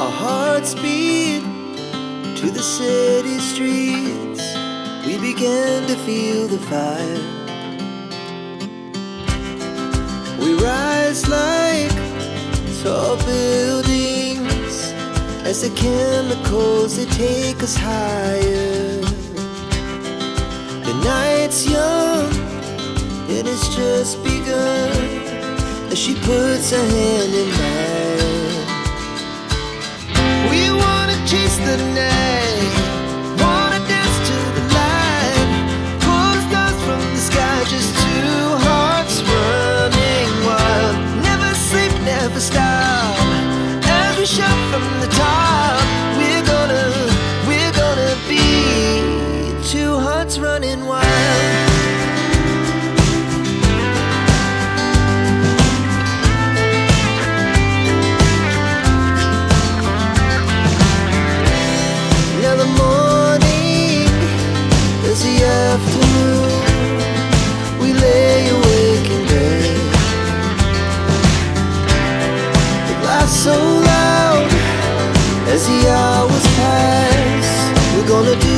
Our hearts beat to the city streets. We began to feel the fire. We rise like tall buildings as the chemicals, they take us higher. The night's young and it's just begun as she puts her hand in mine. We wanna chase the night, wanna dance to the light, pull the stars from the sky, just two hearts running wild. Never sleep, never stop, as we shout from the top. We're gonna be two hearts running wild. Now the morning is the afternoon. We lay awake in bed. It laughs so loud as the hours pass. We're gonna do